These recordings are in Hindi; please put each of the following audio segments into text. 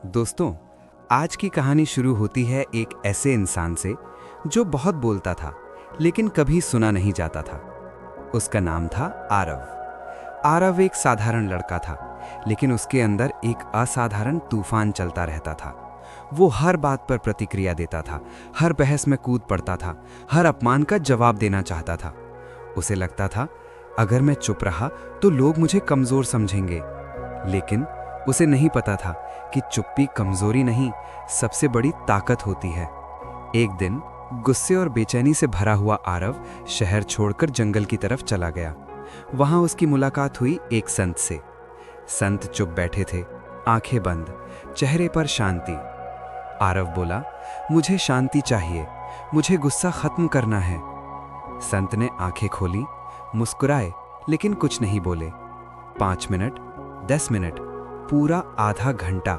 दोस्तों, आज की कहानी शुरू होती है एक ऐसे इंसान से जो बहुत बोलता था लेकिन कभी सुना नहीं जाता था। उसका नाम था आरव। आरव एक साधारण लड़का था, लेकिन उसके अंदर एक असाधारण तूफान चलता रहता था। वो हर बात पर प्रतिक्रिया देता था, हर बहस में कूद पड़ता था, हर अपमान का जवाब देना चाहता था। उसे लगता था अगर मैं चुप रहा तो लोग मुझे कमजोर समझेंगे, लेकिन उसे नहीं पता था कि चुप्पी कमजोरी नहीं, सबसे बड़ी ताकत होती है। एक दिन गुस्से और बेचैनी से भरा हुआ आरव शहर छोड़कर जंगल की तरफ चला गया। वहां उसकी मुलाकात हुई एक संत से। संत चुप बैठे थे, आंखें बंद, चेहरे पर शांति। आरव बोला, मुझे शांति चाहिए, मुझे गुस्सा खत्म करना है। संत ने आंखें खोली, मुस्कुराए, लेकिन कुछ नहीं बोले। 5 मिनट, 10 मिनट, पूरा आधा घंटा।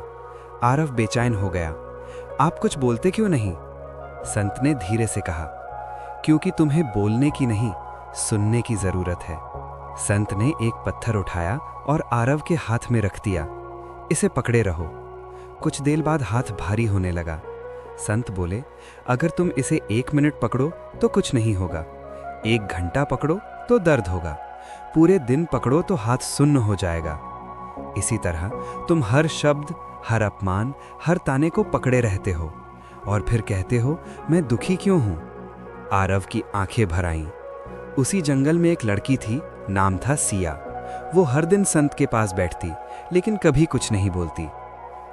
आरव बेचैन हो गया। आप कुछ बोलते क्यों नहीं? संत ने धीरे से कहा, क्योंकि तुम्हें बोलने की नहीं, सुनने की जरूरत है। संत ने एक पत्थर उठाया और आरव के हाथ में रख दिया। इसे पकड़े रहो। कुछ देर बाद हाथ भारी होने लगा। संत बोले, अगर तुम इसे 1 मिनट पकड़ो तो कुछ नहीं होगा, 1 घंटा पकड़ो तो दर्द होगा, पूरे दिन पकड़ो तो हाथ सुन्न हो जाएगा। इसी तरह तुम हर शब्द, हर अपमान, हर ताने को पकड़े रहते हो और फिर कहते हो मैं दुखी क्यों हूं? आरव की आंखें भर आईं। उसी जंगल में एक लड़की थी, नाम था सिया। वो हर दिन संत के पास बैठती, लेकिन कभी कुछ नहीं बोलती।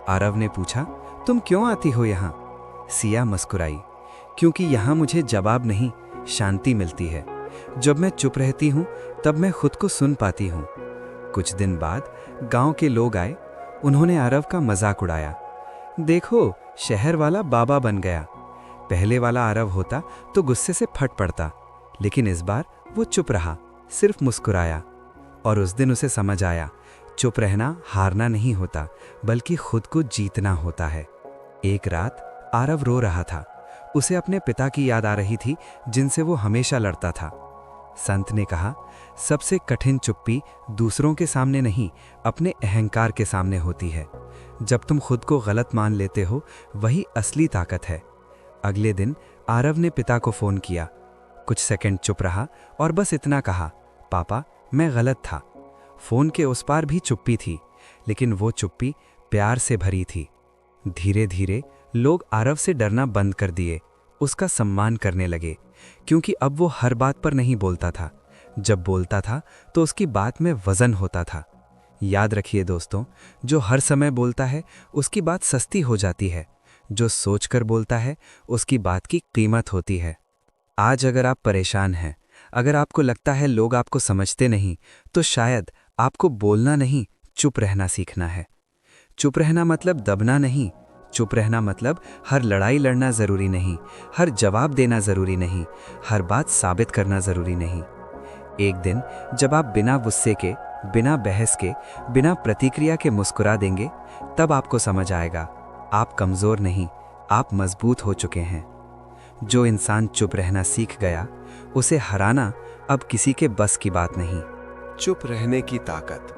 आरव ने पूछा, तुम क्यों आती हो यहाँ? सिया मुस्कुराई, क्योंकि यहाँ मुझे जवाब नहीं, शांति मिलती है। जब मैं चुप रहती हूँ तब मैं खुद को सुन पाती हूँ। कुछ दिन बाद गांव के लोग आए। उन्होंने आरव का मजाक उड़ाया, देखो शहर वाला बाबा बन गया। पहले वाला आरव होता तो गुस्से से फट पड़ता, लेकिन इस बार वो चुप रहा, सिर्फ मुस्कुराया। और उस दिन उसे समझ आया, चुप रहना हारना नहीं होता, बल्कि खुद को जीतना होता है। एक रात आरव रो रहा था। उसे अपने पिता की याद आ रही थी, जिनसे वो हमेशा लड़ता था। संत ने कहा, सबसे कठिन चुप्पी दूसरों के सामने नहीं, अपने अहंकार के सामने होती है। जब तुम खुद को गलत मान लेते हो, वही असली ताकत है। अगले दिन आरव ने पिता को फोन किया। कुछ सेकंड चुप रहा और बस इतना कहा, पापा मैं गलत था। फोन के उस पार भी चुप्पी थी, लेकिन वो चुप्पी प्यार से भरी थी। धीरे धीरे लोग आरव से डरना बंद कर दिए, उसका सम्मान करने लगे, क्योंकि अब वो हर बात पर नहीं बोलता था। जब बोलता था तो उसकी बात में वजन होता था। याद रखिए दोस्तों, जो हर समय बोलता है उसकी बात सस्ती हो जाती है, जो सोचकर बोलता है उसकी बात की कीमत होती है। आज अगर आप परेशान हैं, अगर आपको लगता है लोग आपको समझते नहीं, तो शायद आपको बोलना नहीं, चुप रहना सीखना है। चुप रहना मतलब दबना नहीं, चुप रहना मतलब हर लड़ाई लड़ना जरूरी नहीं, हर जवाब देना जरूरी नहीं, हर बात साबित करना जरूरी नहीं। एक दिन जब आप बिना गुस्से के, बिना बहस के, बिना प्रतिक्रिया के मुस्कुरा देंगे, तब आपको समझ आएगा आप कमजोर नहीं, आप मजबूत हो चुके हैं। जो इंसान चुप रहना सीख गया, उसे हराना अब किसी के बस की बात नहीं। चुप रहने की ताकत,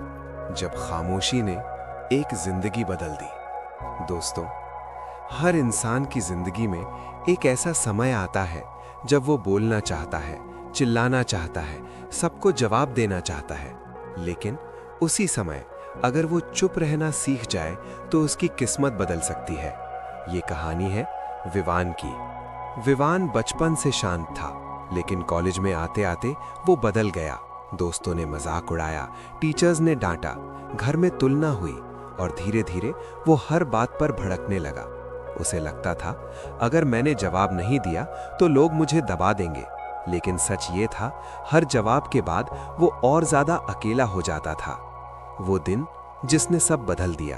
जब खामोशी ने एक जिंदगी बदल दी। दोस्तों, हर इंसान की जिंदगी में एक ऐसा समय आता है जब वो बोलना चाहता है, चिल्लाना चाहता है, सबको जवाब देना चाहता है, लेकिन उसी समय अगर वो चुप रहना सीख जाए तो उसकी किस्मत बदल सकती है। ये कहानी है विवान की। विवान बचपन से शांत था, लेकिन कॉलेज में आते आते वो बदल गया। दोस्तों ने मजाक उड़ाया, टीचर्स ने डांटा, घर में तुलना हुई और धीरे धीरे वो हर बात पर भड़कने लगा। उसे लगता था अगर मैंने जवाब नहीं दिया तो लोग मुझे दबा देंगे, लेकिन सच ये था, हर जवाब के बाद वो और ज्यादा अकेला हो जाता था। वो दिन जिसने सब बदल दिया।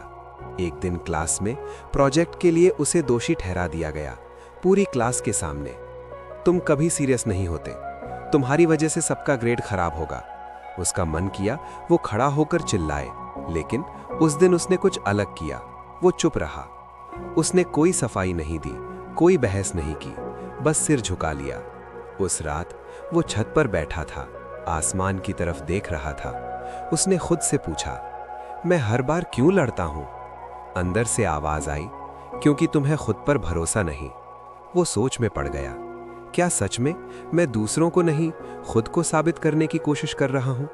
एक दिन क्लास में प्रोजेक्ट के लिए उसे दोषी ठहरा दिया गया, पूरी क्लास के सामने। तुम कभी सीरियस नहीं होते, तुम्हारी वजह से सबका ग्रेड खराब होगा। उसका मन किया वो खड़ा होकर चिल्लाए, लेकिन उस दिन उसने कुछ अलग किया। वो चुप रहा। उसने कोई सफाई नहीं दी, कोई बहस नहीं की, बस सिर झुका लिया। उस रात वो छत पर बैठा था, आसमान की तरफ देख रहा था। उसने खुद से पूछा, मैं हर बार क्यों लड़ता हूं? अंदर से आवाज आई, क्योंकि तुम्हें खुद पर भरोसा नहीं। वो सोच में पड़ गया, क्या सच में मैं दूसरों को नहीं खुद को साबित करने की कोशिश कर रहा हूं?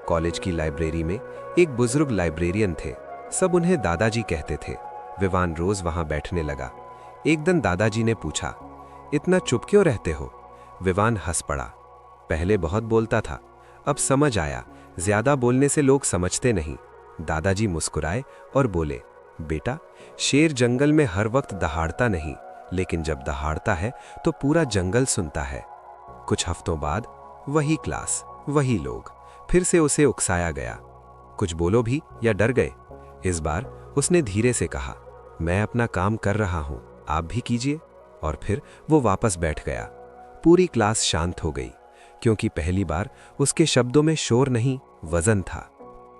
कॉलेज की लाइब्रेरी में एक बुजुर्ग लाइब्रेरियन थे। सब उन्हें दादाजी कहते थे। विवान रोज वहां बैठने लगा। एक दिन दादाजी ने पूछा, इतना चुप क्यों रहते हो? विवान हंस पड़ा। पहले बहुत बोलता था, अब समझ आया ज्यादा बोलने से लोग समझते नहीं। दादाजी मुस्कुराए और बोले, बेटा, शेर जंगल में हर वक्त दहाड़ता नहीं, लेकिन जब दहाड़ता है तो पूरा जंगल सुनता है। कुछ हफ्तों बाद वही क्लास, वही लोग। फिर से उसे उकसाया गया, कुछ बोलो भी या डर गए? इस बार उसने धीरे से कहा, मैं अपना काम कर रहा हूं, आप भी कीजिए। और फिर वो वापस बैठ गया। पूरी क्लास शांत हो गई, क्योंकि पहली बार उसके शब्दों में शोर नहीं, वजन था।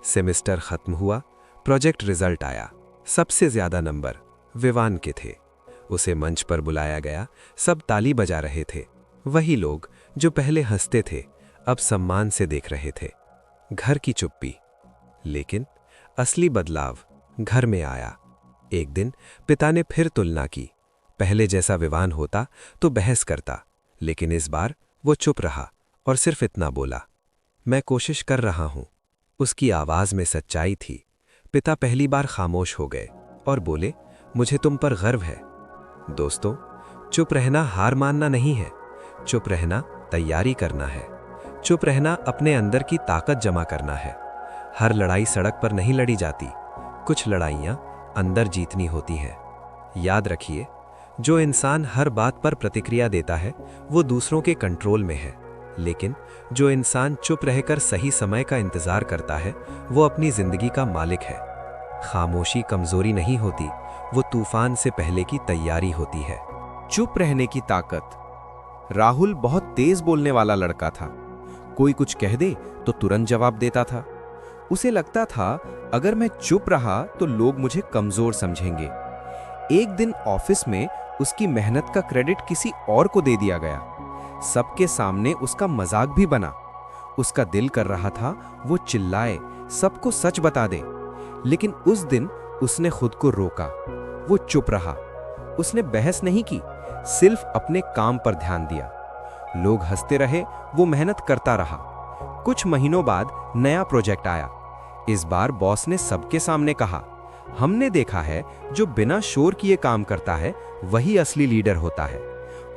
सेमेस्टर खत्म हुआ, प्रोजेक्ट रिजल्ट आया। सबसे ज्यादा नंबर विवान के थे। उसे मंच पर बुलाया गया। सब ताली बजा रहे थे। वही लोग जो पहले हंसते थे अब सम्मान से देख रहे थे। घर की चुप्पी। लेकिन असली बदलाव घर में आया। एक दिन पिता ने फिर तुलना की। पहले जैसा विवान होता तो बहस करता, लेकिन इस बार वो चुप रहा और सिर्फ इतना बोला, मैं कोशिश कर रहा हूं। उसकी आवाज में सच्चाई थी। पिता पहली बार खामोश हो गए और बोले, मुझे तुम पर गर्व है। दोस्तों, चुप रहना हार मानना नहीं है। चुप रहना तैयारी करना है। चुप रहना अपने अंदर की ताकत जमा करना है। हर लड़ाई सड़क पर नहीं लड़ी जाती, कुछ लड़ाइयां अंदर जीतनी होती हैं। याद रखिए, जो इंसान हर बात पर प्रतिक्रिया देता है वो दूसरों के कंट्रोल में है, लेकिन जो इंसान चुप रहकर सही समय का इंतजार करता है वो अपनी जिंदगी का मालिक है। खामोशी कमजोरी नहीं होती, वो तूफान से पहले की तैयारी होती है। चुप रहने की ताकत। राहुल बहुत तेज बोलने वाला लड़का था। कोई कुछ कह दे तो तुरंत जवाब देता था। उसे लगता था अगर मैं चुप रहा तो लोग मुझे कमजोर समझेंगे। एक दिन ऑफिस में उसकी मेहनत का क्रेडिट किसी और को दे दिया गया। सबके सामने उसका मजाक भी बना। उसका दिल कर रहा था वो चिल्लाए, सबको सच बता दे, लेकिन उस दिन उसने खुद को रोका। वो चुप रहा। उसने बहस नहीं की, सिर्फ अपने काम पर ध्यान दिया। लोग हंसते रहे, वो मेहनत करता रहा। कुछ महीनों बाद नया प्रोजेक्ट आया। इस बार बॉस ने सबके सामने कहा, हमने देखा है जो बिना शोर किए काम करता है वही असली लीडर होता है।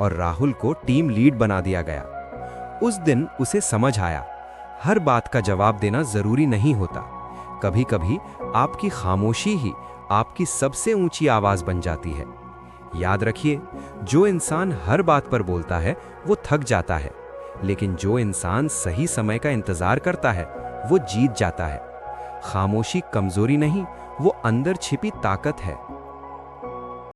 और राहुल को टीम लीड बना दिया गया। उस दिन उसे समझ आया, हर बात का जवाब देना जरूरी नहीं होता। कभी कभी आपकी खामोशी ही आपकी सबसे ऊंची आवाज बन जाती है। याद रखिए, जो इंसान हर बात पर बोलता है वो थक जाता है, लेकिन जो इंसान सही समय का इंतजार करता है वो जीत जाता है। खामोशी कमजोरी नहीं, वो अंदर छिपी ताकत है।